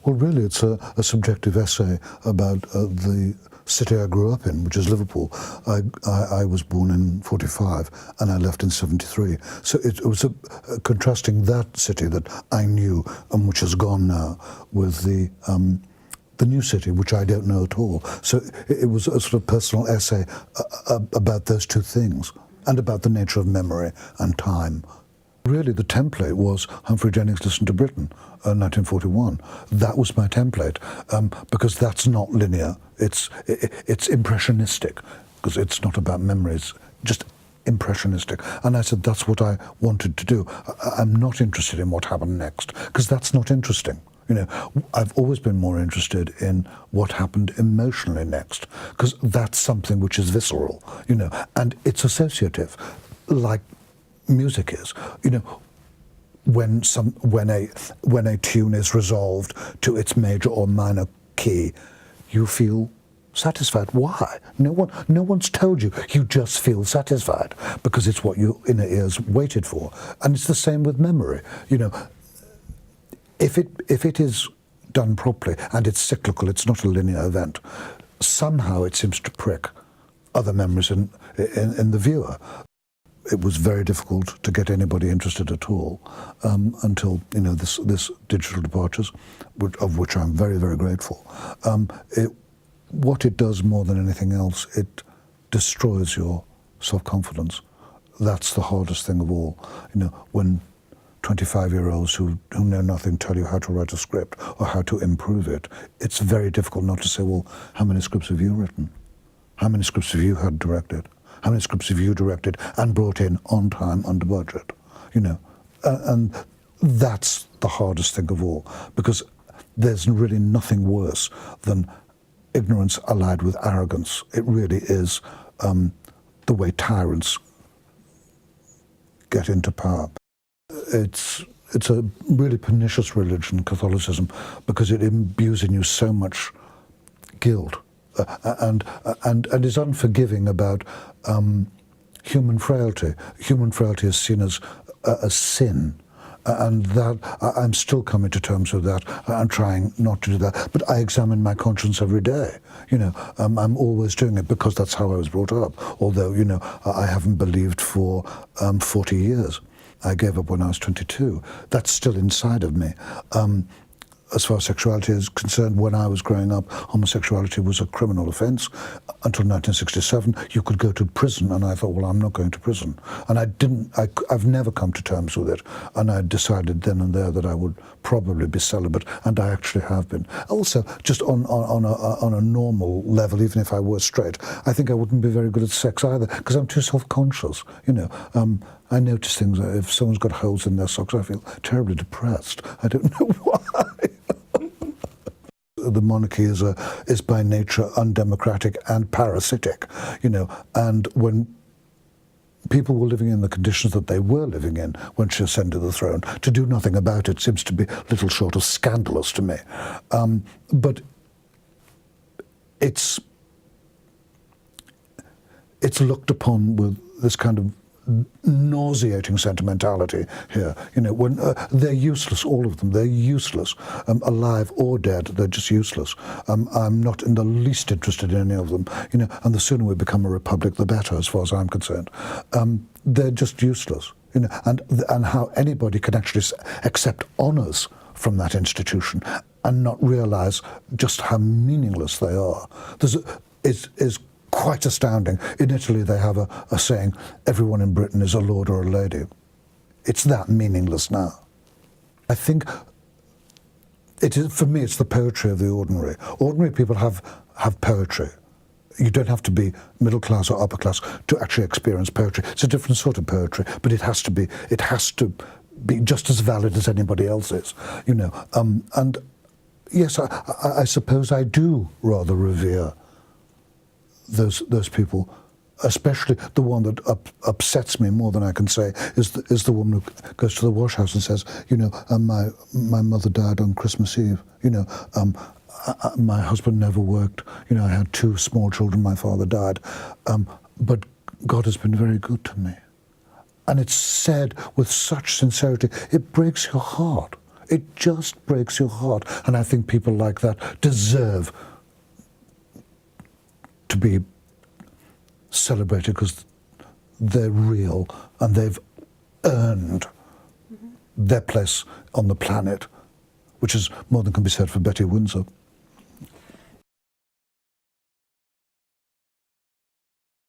Well, really, it's a subjective essay about the city I grew up in, which is Liverpool. I was born in 45 and I left in 73. So it was contrasting that city that I knew and which has gone now with the new city, which I don't know at all. So it was a sort of personal essay about those two things and about the nature of memory and time. Really, the template was Humphrey Jennings' Listen to Britain, 1941. That was my template, because that's not linear. It's impressionistic, because it's not about memories, just impressionistic. And I said that's what I wanted to do. I'm not interested in what happened next, because that's not interesting. You know, I've always been more interested in what happened emotionally next, because that's something which is visceral, you know, and it's associative, like music is. You know, when a tune is resolved to its major or minor key, you feel satisfied. Why? No one's told you. You just feel satisfied because it's what your inner ears waited for. And it's the same with memory. You know, if it is done properly and it's cyclical, it's not a linear event, somehow it seems to prick other memories in the viewer. It was very difficult to get anybody interested at all until, you know, this digital departures, of which I'm very, very grateful. What it does more than anything else, it destroys your self-confidence. That's the hardest thing of all. You know, when 25-year-olds who know nothing tell you how to write a script or how to improve it, it's very difficult not to say, well, how many scripts have you written? How many scripts have you had directed? How many scripts have you directed and brought in on time, under budget? You know, and that's the hardest thing of all, because there's really nothing worse than ignorance allied with arrogance. It really is the way tyrants get into power. It's a really pernicious religion, Catholicism, because it imbues in you so much guilt. And is unforgiving about human frailty. Human frailty is seen as sin, and that I'm still coming to terms with that. I'm trying not to do that, but I examine my conscience every day. You know, I'm always doing it because that's how I was brought up. Although, you know, I haven't believed for 40 years. I gave up when I was 22. That's still inside of me. As far as sexuality is concerned, when I was growing up, homosexuality was a criminal offence. Until 1967, you could go to prison, and I thought, well, I'm not going to prison. And I've never come to terms with it. And I decided then and there that I would probably be celibate, and I actually have been. Also, just on a normal level, even if I were straight, I think I wouldn't be very good at sex either, because I'm too self-conscious, you know. I notice things, if someone's got holes in their socks, I feel terribly depressed. I don't know why. The monarchy is by nature undemocratic and parasitic, you know, and when people were living in the conditions that they were living in when she ascended the throne, to do nothing about it seems to be little short of scandalous to me. But it's looked upon with this kind of nauseating sentimentality here. You know, when they're useless, all of them, they're useless, alive or dead, they're just useless. I'm not in the least interested in any of them, you know, and the sooner we become a republic, the better, as far as I'm concerned. They're just useless, you know, and how anybody can actually accept honours from that institution and not realise just how meaningless they are. Is quite astounding. In Italy, they have a saying, everyone in Britain is a lord or a lady. It's that meaningless now. I think it is, for me, it's the poetry of the ordinary. Ordinary people have poetry. You don't have to be middle class or upper class to actually experience poetry. It's a different sort of poetry, but it has to be just as valid as anybody else's, you know. And yes, I suppose I do rather revere those people, especially the one that upsets me more than I can say is the woman who goes to the wash house and says, you know, my mother died on Christmas Eve. You know, my husband never worked. You know, I had 2 small children. My father died, but God has been very good to me. And it's said with such sincerity, it breaks your heart. It just breaks your heart. And I think people like that deserve to be celebrated because they're real and they've earned their place on the planet, which is more than can be said for Betty Windsor.